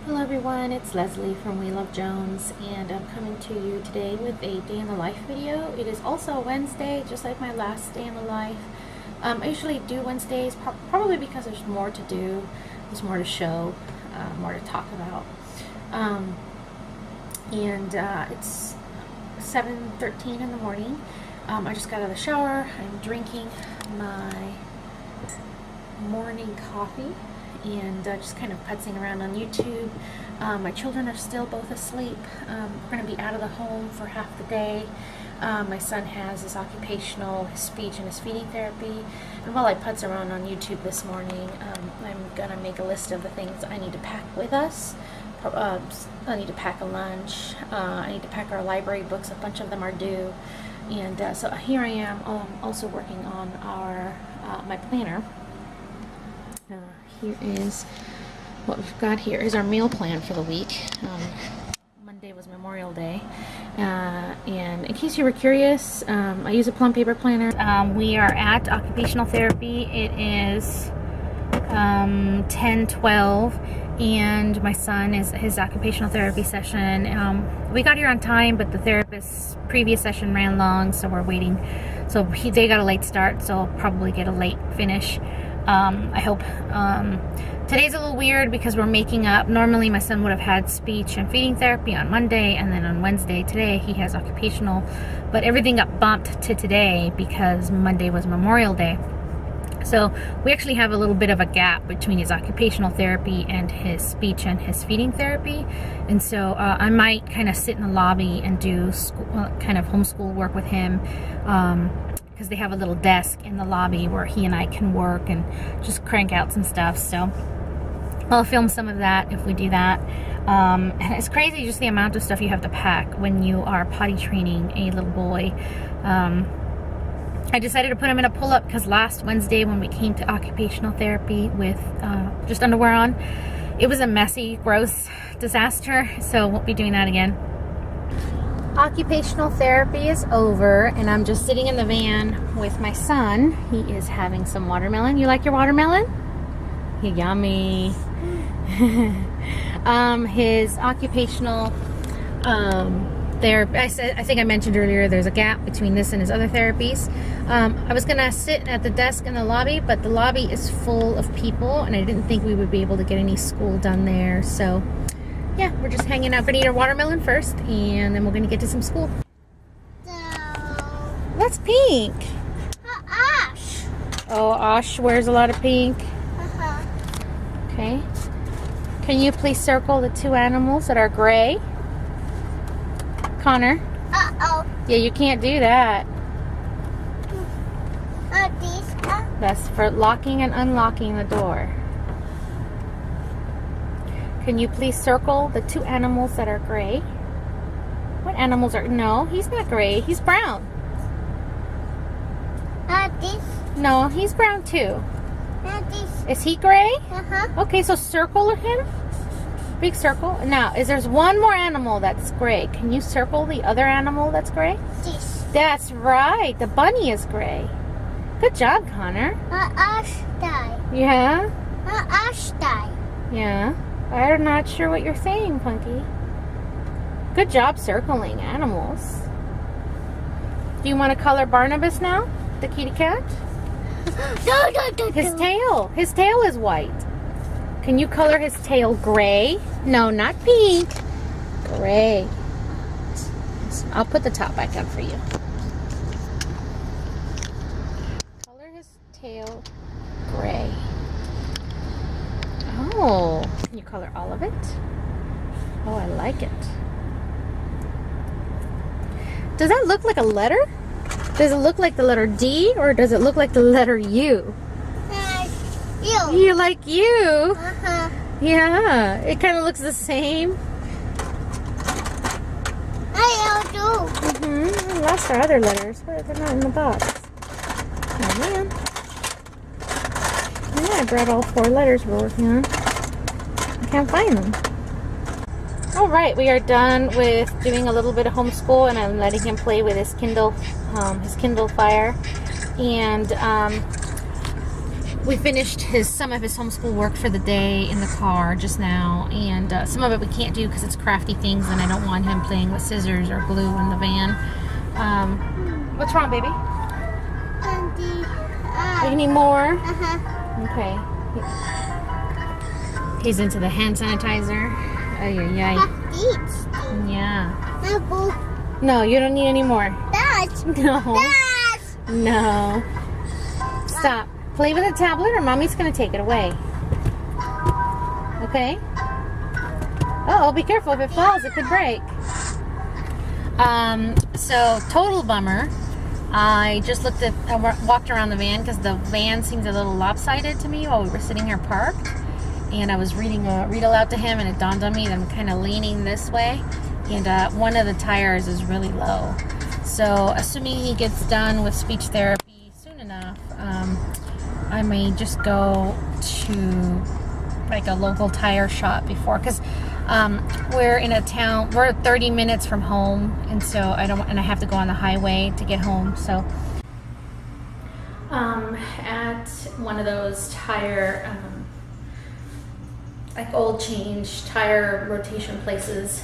Hello everyone, it's Leslie from We Love Jones, and I'm coming to you today with a day in the life video. It is also a Wednesday, just like my last day in the life. I usually do Wednesdays, probably because there's more to do, there's more to show, more to talk about. It's 7:13 in the morning. I just got out of the shower. I'm drinking my morning coffee and just kind of putzing around on YouTube. My children are still both asleep. We're going to be out of the home for half the day. My son has his occupational, his speech, and his feeding therapy. And while I putz around on YouTube this morning, I'm going to make a list of the things I need to pack with us. I need to pack a lunch. I need to pack our library books. A bunch of them are due. And so here I am, also working on my planner. Here is what we've got. Here is our meal plan for the week. Monday was Memorial Day, and in case you were curious, I use a plum paper planner. We are at occupational therapy. It is 10:12, and my son is his occupational therapy session. We got here on time, but the therapist's previous session ran long, so we're waiting. So they got a late start, so I'll probably get a late finish. I hope. Today's a little weird because we're making up. Normally my son would have had speech and feeding therapy on Monday, and then on Wednesday today he has occupational, but everything got bumped to today because Monday was Memorial Day. So we actually have a little bit of a gap between his occupational therapy and his speech and his feeding therapy. And so I might kind of sit in the lobby and do kind of homeschool work with him, because they have a little desk in the lobby where he and I can work and just crank out some stuff. So I'll film some of that if we do that. And it's crazy just the amount of stuff you have to pack when you are potty training a little boy. I decided to put him in a pull-up because last Wednesday when we came to occupational therapy with just underwear on, it was a messy, gross disaster. So won't be doing that again. Occupational therapy is over, and I'm just sitting in the van with my son. He is having some watermelon. You like your watermelon? Yummy. His occupational therapy, I think I mentioned earlier, there's a gap between this and his other therapies. I was gonna sit at the desk in the lobby, but the lobby is full of people, and I didn't think we would be able to get any school done there. So yeah, we're just hanging out. Gonna eat our watermelon first, and then we're gonna get to some school. No. That's pink. Ash. Oh, Ash wears a lot of pink. Uh-huh. Okay. Can you please circle the two animals that are gray? Connor? Uh-oh. Yeah, you can't do that. These. That's for locking and unlocking the door. Can you please circle the two animals that are gray? What animals are... No, he's not gray. He's brown. This. No, he's brown too. This. Is he gray? Uh-huh. Okay, so circle him. Big circle. Now, there's one more animal that's gray. Can you circle the other animal that's gray? This. That's right. The bunny is gray. Good job, Connor. Ash die. Yeah? Ash die. Yeah. I'm not sure what you're saying, Punky. Good job circling animals. Do you want to color Barnabas now? The kitty cat? No. His tail. His tail is white. Can you color his tail gray? No, not pink. Gray. I'll put the top back on for you. Color his tail gray. Oh, can you color all of it? Oh, I like it. Does that look like a letter? Does it look like the letter D, or does it look like the letter U? You. You like you? Uh-huh. Yeah, it kind of looks the same. I do. We lost our other letters. They're not in the box. Oh, man. Yeah, I brought all 4 letters we're working on. I can't find them. Alright, we are done with doing a little bit of homeschool, and I'm letting him play with his Kindle Fire. And We finished some of his homeschool work for the day in the car just now, and some of it we can't do because it's crafty things, and I don't want him playing with scissors or glue in the van. What's wrong, baby? You need more? Okay. He's into the hand sanitizer. Ay, ay, ay. Yeah. No, you don't need any more. No. No. Stop. Play with the tablet or mommy's going to take it away. Okay? Uh-oh, be careful. If it falls, it could break. So, total bummer. I just walked around the van because the van seemed a little lopsided to me while we were sitting here parked. And I was reading a read aloud to him, and it dawned on me that I'm kind of leaning this way. And one of the tires is really low. So, assuming he gets done with speech therapy soon enough, I may just go to like a local tire shop before, because we're in a town, we're 30 minutes from home, and so I have to go on the highway to get home. So at one of those tire like oil change tire rotation places,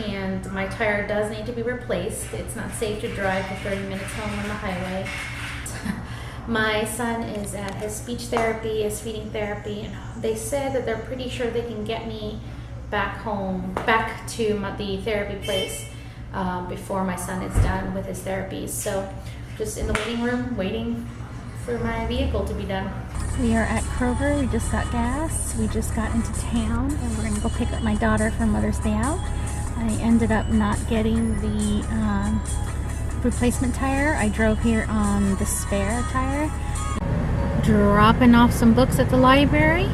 and my tire does need to be replaced. It's not safe to drive for 30 minutes home on the highway. My son is at his speech therapy, his feeding therapy, and they said that they're pretty sure they can get me back home, back to the therapy place before my son is done with his therapies. So just in the waiting room, waiting for my vehicle to be done. We are at Kroger. We just got gas. We just got into town, and we're going to go pick up my daughter for Mother's Day out. I ended up not getting the replacement tire. I drove here on the spare tire. Dropping off some books at the library.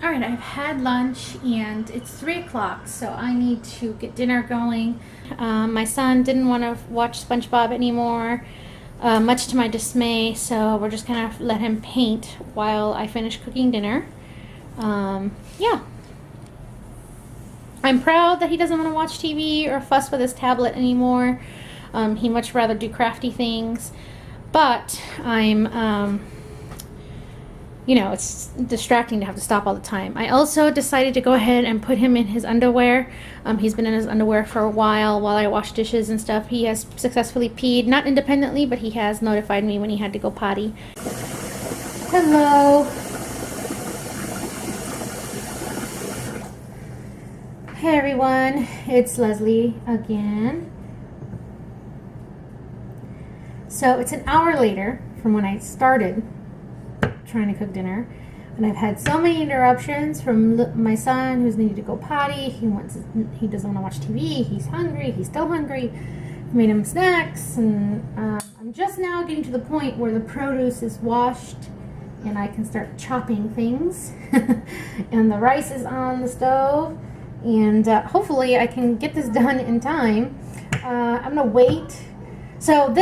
Alright, I've had lunch and it's 3 o'clock, so I need to get dinner going. My son didn't want to watch SpongeBob anymore, much to my dismay, so we're just gonna let him paint while I finish cooking dinner. Yeah. I'm proud that he doesn't want to watch TV or fuss with his tablet anymore. He'd much rather do crafty things, but I'm, it's distracting to have to stop all the time. I also decided to go ahead and put him in his underwear. He's been in his underwear for a while I wash dishes and stuff. He has successfully peed, not independently, but he has notified me when he had to go potty. Hello. Hey everyone, it's Leslie again. So it's an hour later from when I started trying to cook dinner, and I've had so many interruptions from my son who's needed to go potty. He doesn't want to watch TV. He's hungry. He's still hungry. I made him snacks, and I'm just now getting to the point where the produce is washed and I can start chopping things. And the rice is on the stove, and hopefully I can get this done in time. I'm gonna wait. So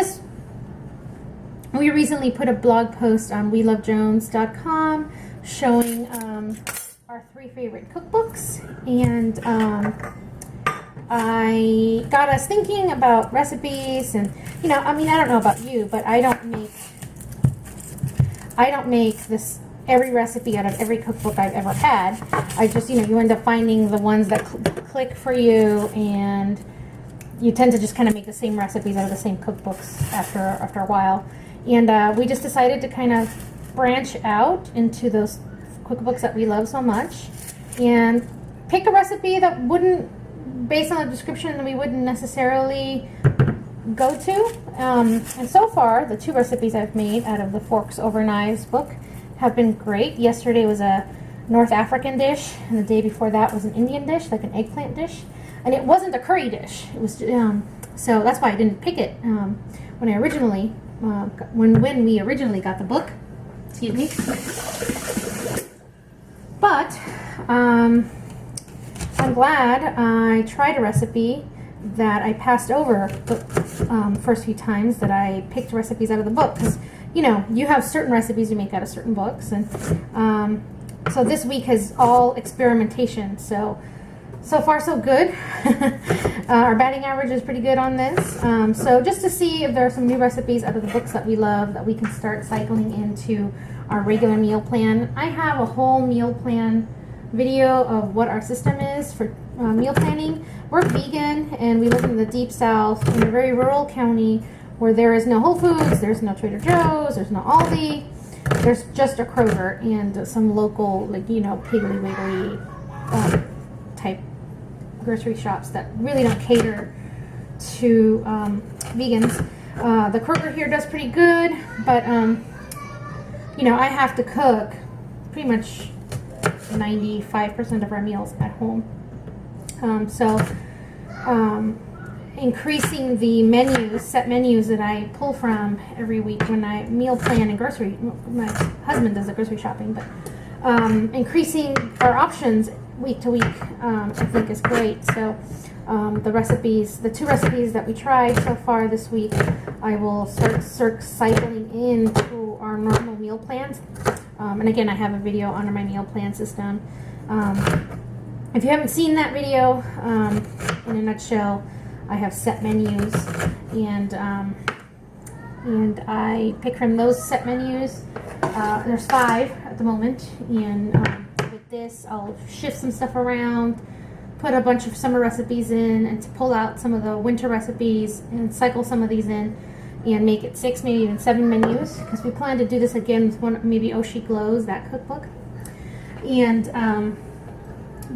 we recently put a blog post on welovejones.com showing our 3 favorite cookbooks, and I got us thinking about recipes. And I don't know about you, but I don't make this every recipe out of every cookbook I've ever had. I just you end up finding the ones that click for you, and you tend to just kind of make the same recipes out of the same cookbooks after a while. And we just decided to kind of branch out into those cookbooks that we love so much and pick a recipe that wouldn't, based on the description, that we wouldn't necessarily go to. And so far, the 2 recipes I've made out of the Forks Over Knives book have been great. Yesterday was a North African dish, and the day before that was an Indian dish, like an eggplant dish. And it wasn't a curry dish. It was so that's why I didn't pick it when we originally got the book. Excuse me. But I'm glad I tried a recipe that I passed over the first few times that I picked recipes out of the book, because you have certain recipes you make out of certain books, and so this week is all experimentation. So far so good. Our batting average is pretty good on this. So just to see if there are some new recipes out of the books that we love that we can start cycling into our regular meal plan. I have a whole meal plan video of what our system is for meal planning. We're vegan and we live in the deep south in a very rural county where there is no Whole Foods, there's no Trader Joe's, there's no Aldi, there's just a Kroger and some local, like, you know, Piggly Wiggly type grocery shops that really don't cater to vegans. The Kroger here does pretty good, but you know, I have to cook pretty much 95% of our meals at home. Increasing the menus, set menus that I pull from every week when I meal plan and grocery, my husband does the grocery shopping, but increasing our options week to week, I think is great. So the recipes, the 2 recipes that we tried so far this week, I will start cycling into our normal meal plans. And again, I have a video on my meal plan system. If you haven't seen that video, in a nutshell, I have set menus, and I pick from those set menus. There's 5 at the moment, and with this, I'll shift some stuff around, put a bunch of summer recipes in, and to pull out some of the winter recipes and cycle some of these in, and make it 6, maybe even 7 menus, because we plan to do this again with one, maybe Oshi Glows, that cookbook, and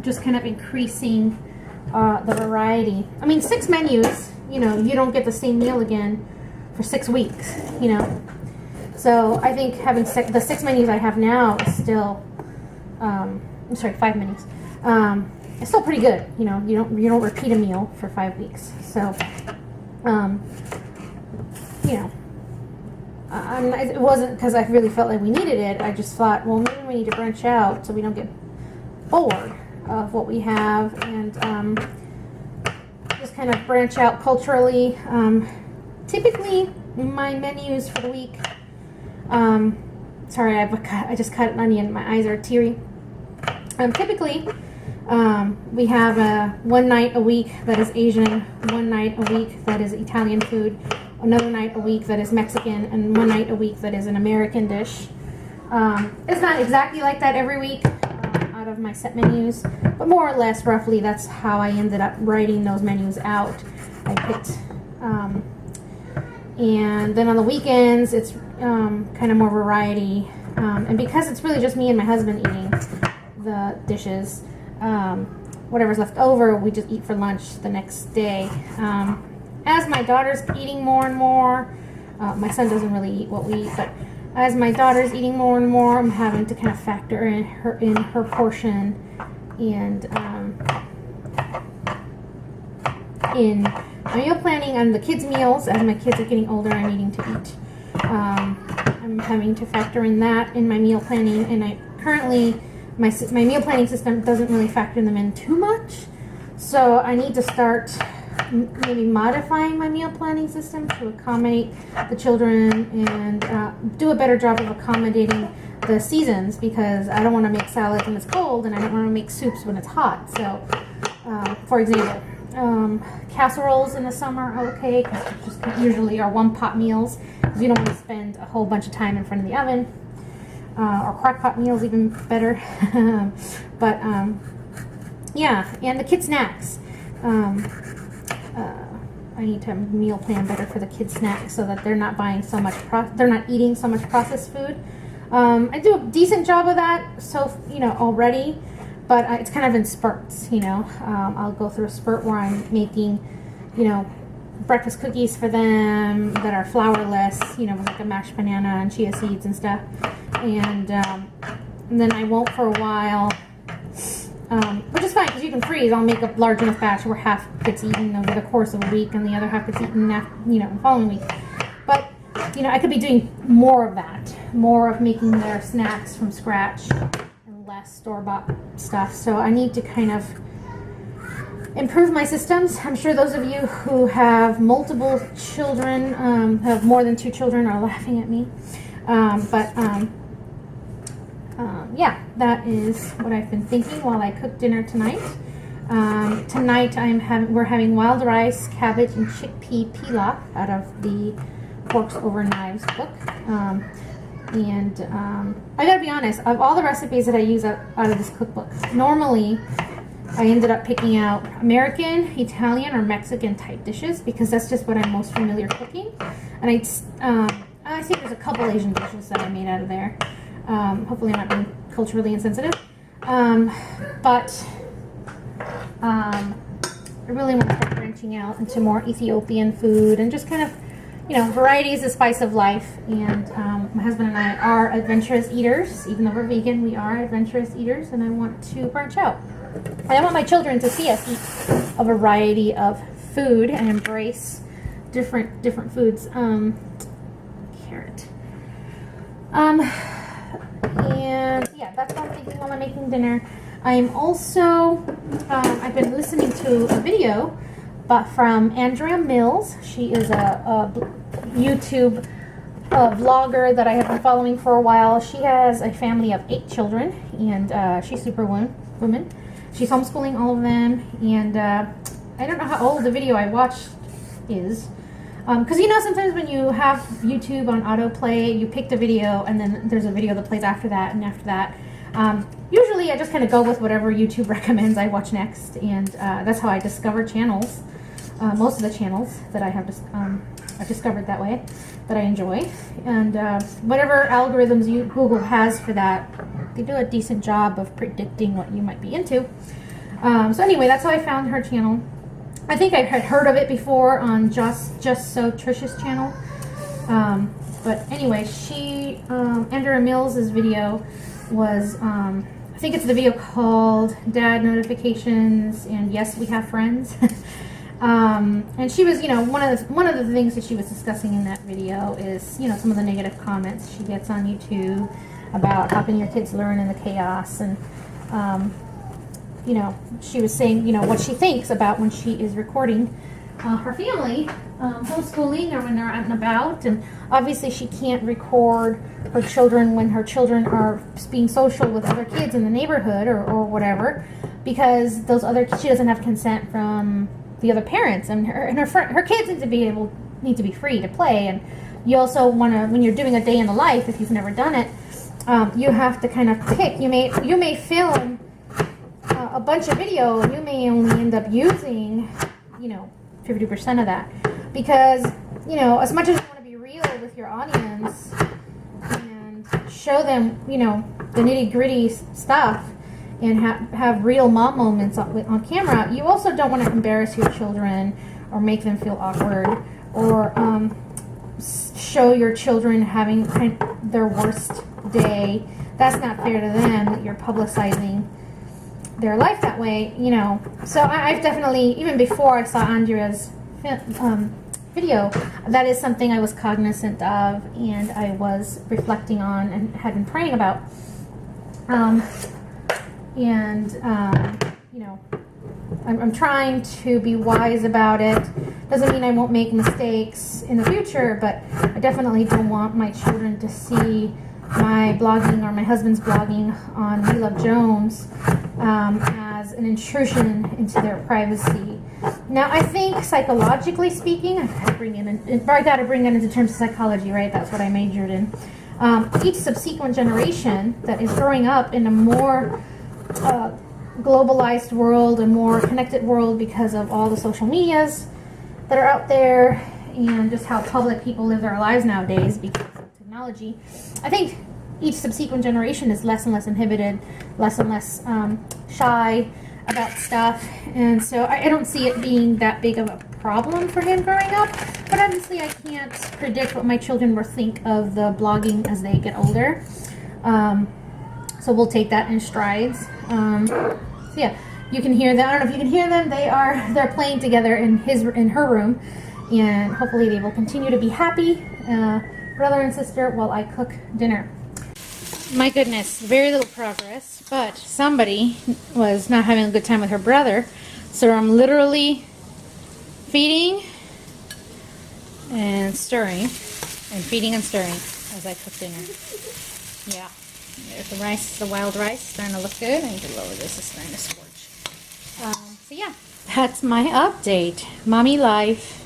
just kind of increasing the variety. I mean, 6 menus, you know, you don't get the same meal again for 6 weeks, you know. So I think having the 6 menus I have now is still, I'm sorry, 5 menus. It's still pretty good, you know. You don't repeat a meal for 5 weeks. So, you know, it wasn't because I really felt like we needed it. I just thought, well, maybe we need to branch out so we don't get bored of what we have, and just kind of branch out culturally. Typically, my menus for the week. Sorry, I just cut an onion. My eyes are teary. Typically, we have one night a week that is Asian, one night a week that is Italian food, another night a week that is Mexican, and one night a week that is an American dish. It's not exactly like that every week out of my set menus, but more or less, roughly, that's how I ended up writing those menus out. I picked, and then on the weekends, it's kind of more variety, and because it's really just me and my husband eating the dishes, whatever's left over, we just eat for lunch the next day. As my daughter's eating more and more, my son doesn't really eat what we eat, but as my daughter's eating more and more, I'm having to kind of factor in her portion, and in my meal planning on the kids' meals. As my kids are getting older and needing to eat, I'm having to factor in that in my meal planning, and I currently my meal planning system doesn't really factor them in too much, so I need to start maybe modifying my meal planning system to accommodate the children, and do a better job of accommodating the seasons, because I don't want to make salads when it's cold, and I don't want to make soups when it's hot. So, for example, casseroles in the summer are okay, because just usually are one-pot meals, because you don't want to spend a whole bunch of time in front of the oven. Or crock-pot meals, even better. But yeah, and the kid snacks. I need to meal plan better for the kids' snacks so that they're not buying so much. They're not eating so much processed food. I do a decent job of that, so already, but it's kind of in spurts. I'll go through a spurt where I'm making, breakfast cookies for them that are flourless. With like a mashed banana and chia seeds and stuff, and then I won't for a while. Which is fine, because you can freeze. I'll make a large enough batch where half gets eaten over the course of a week and the other half gets eaten after, the following week. But, I could be doing more of that. More of making their snacks from scratch and less store-bought stuff. So I need to kind of improve my systems. I'm sure those of you who have multiple children, have more than 2 children, are laughing at me. Yeah, that is what I've been thinking while I cook dinner tonight. Tonight we're having wild rice, cabbage, and chickpea pilaf out of the Forks Over Knives book. And I gotta be honest, of all the recipes that I use out of this cookbook, normally I ended up picking out American, Italian, or Mexican type dishes because that's just what I'm most familiar cooking. And I think there's a couple Asian dishes that I made out of there. Hopefully I'm not being culturally insensitive. But I really want to start branching out into more Ethiopian food and just kind of, you know, variety is the spice of life. And my husband and I are adventurous eaters. Even though we're vegan, we are adventurous eaters, and I want to branch out. And I want my children to see us eat a variety of food and embrace different foods. Carrot. And yeah, that's what I'm thinking while I'm making dinner. I'm also, I've been listening to a video from Andrea Mills. She is a YouTube vlogger that I have been following for a while. She has a family of 8 children, and she's Superwoman. She's homeschooling all of them, and I don't know how old the video I watched is. Because, you know, sometimes when you have YouTube on autoplay, you pick the video, and then there's a video that plays after that, and after that. Usually I just kind of go with whatever YouTube recommends I watch next, and that's how I discover channels. Most of the channels that I have I've discovered that way, that I enjoy. And whatever algorithms Google has for that, they do a decent job of predicting what you might be into. So anyway, that's how I found her channel. I think I had heard of it before on Just So Trish's channel. But anyway, Andrea Mills' video was, I think it's the video called Dad Notifications and Yes, We Have Friends. And she was, you know, one of the things that she was discussing in that video is, you know, some of the negative comments she gets on YouTube about how can your kids learn in the chaos, and you know, she was saying, you know, what she thinks about when she is recording her family homeschooling or when they're out and about. And obviously she can't record her children when her children are being social with other kids in the neighborhood or whatever, because she doesn't have consent from the other parents, and her kids need to be free to play. And you also want to, when you're doing a day in the life, if you've never done it, you have to kind of pick. You may film a bunch of video, and you may only end up using, you know, 50% of that, because, you know, as much as you want to be real with your audience and show them, you know, the nitty-gritty stuff and have real mom moments on camera, you also don't want to embarrass your children or make them feel awkward, or show your children having their worst day. That's not fair to them that you're publicizing their life that way, you know. So I've definitely, even before I saw Andrea's video, that is something I was cognizant of, and I was reflecting on and had been praying about. You know, I'm trying to be wise about it. Doesn't mean I won't make mistakes in the future, but I definitely don't want my children to see my blogging or my husband's blogging on We Love Jones as an intrusion into their privacy. Now, I think psychologically speaking, I got to bring it into terms of psychology, right? That's what I majored in. Each subsequent generation that is growing up in a more globalized world, a more connected world because of all the social medias that are out there and just how public people live their lives nowadays because of technology. I think each subsequent generation is less and less inhibited, less and less shy about stuff, and so I don't see it being that big of a problem for him growing up. But obviously I can't predict what my children will think of the blogging as they get older, so we'll take that in strides. So yeah, you can hear them. I don't know if you can hear them. They're playing together in her room, and hopefully they will continue to be happy, brother and sister, while I cook dinner. My goodness, very little progress, but somebody was not having a good time with her brother, so I'm literally feeding and stirring, and feeding and stirring as I cook dinner. Yeah, there's the rice, the wild rice, starting to look good. I need to lower this, it's starting to scorch. So yeah, that's my update. Mommy life.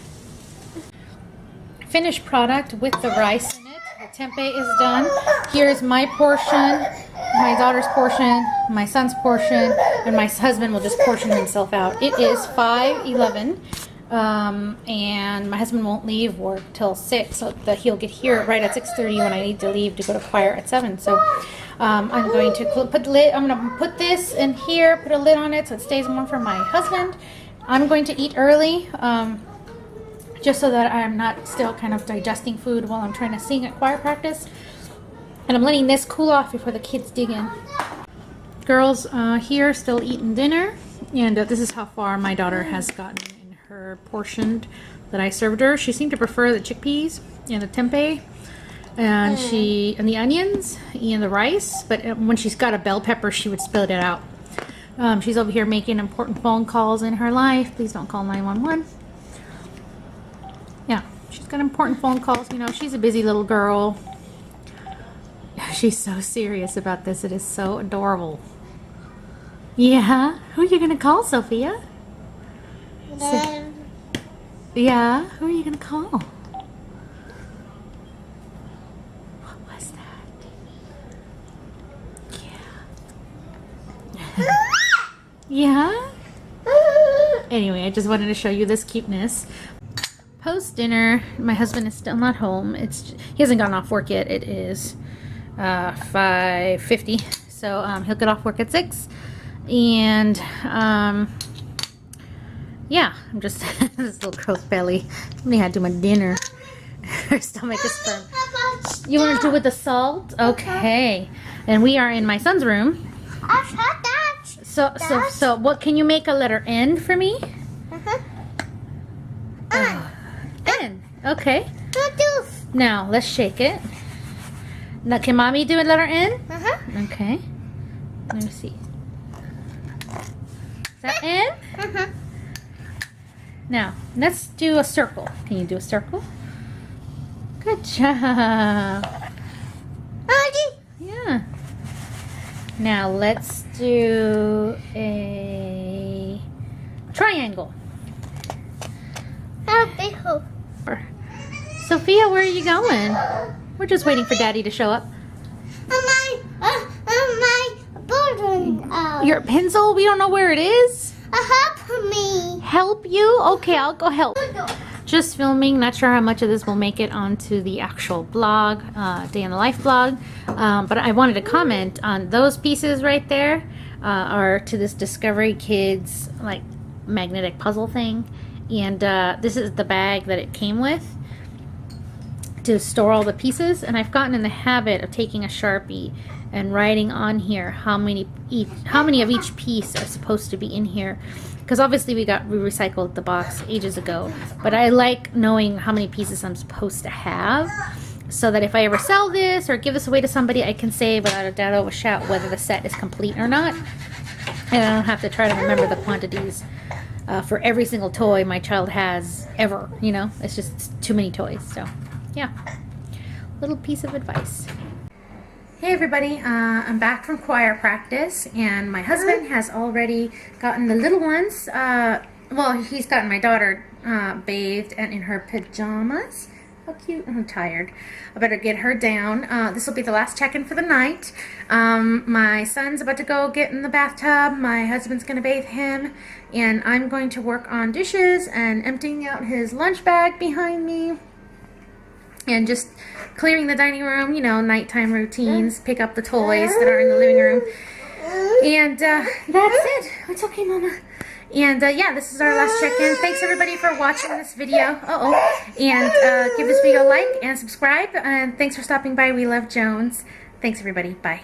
Finished product with the rice in it. tempeh is done. Here's my portion, my daughter's portion, my son's portion, and my husband will just portion himself out. It is 5:11, and my husband won't leave work till 6, so that he'll get here right at 6:30 when I need to leave to go to choir at 7. So I'm going to put the lid. I'm going to put this in here, put a lid on it so it stays warm for my husband. I'm going to eat early, just so that I'm not still kind of digesting food while I'm trying to sing at choir practice. And I'm letting this cool off before the kids dig in. Girls here still eating dinner, and this is how far my daughter has gotten in her portion that I served her. She seemed to prefer the chickpeas and the tempeh, and the onions and the rice, but when she's got a bell pepper, she would spill it out. She's over here making important phone calls in her life. Please don't call 911. Yeah, she's got important phone calls. You know, she's a busy little girl. She's so serious about this. It is so adorable. Yeah? Who are you going to call, Sophia? Yeah? Who are you going to call? What was that? Yeah. Yeah? Anyway, I just wanted to show you this cuteness. Post dinner, my husband is still not home. He hasn't gotten off work yet. It is 5:50, so he'll get off work at 6. And yeah, I'm just this little girl's belly. Somebody had to do my dinner. Her stomach is firm. You want to do with the salt? Okay. And we are in my son's room. So what, can you make a letter N for me? N. Okay. Now let's shake it. Now can mommy do a letter N? Okay. Let me see. Is that N? Now let's do a circle. Can you do a circle? Good job. Yeah. Now let's do a triangle. Sophia, where are you going? We're just waiting for Daddy to show up. Your pencil? We don't know where it is. Help me. Help you? Okay, I'll go help. Just filming. Not sure how much of this will make it onto the actual blog, Day in the Life blog. But I wanted to comment on those pieces right there. Are to this Discovery Kids like magnetic puzzle thing. And this is the bag that it came with to store all the pieces, and I've gotten in the habit of taking a Sharpie and writing on here how many of each piece are supposed to be in here, because obviously we recycled the box ages ago, but I like knowing how many pieces I'm supposed to have, so that if I ever sell this or give this away to somebody, I can say without a doubt of a shout whether the set is complete or not, and I don't have to try to remember the quantities for every single toy my child has ever. You know, it's just too many toys. So yeah, little piece of advice. Hey everybody, I'm back from choir practice, and my husband has already gotten the little ones, well, he's gotten my daughter bathed and in her pajamas. How cute. I'm tired. I better get her down. This will be the last check-in for the night. My son's about to go get in the bathtub. My husband's going to bathe him, and I'm going to work on dishes and emptying out his lunch bag behind me, and just clearing the dining room, you know, nighttime routines, pick up the toys that are in the living room. And that's it. It's okay, Mama. And yeah, this is our last check-in. Thanks everybody for watching this video. And give this video a like and subscribe. And thanks for stopping by. We love Jones. Thanks everybody. Bye.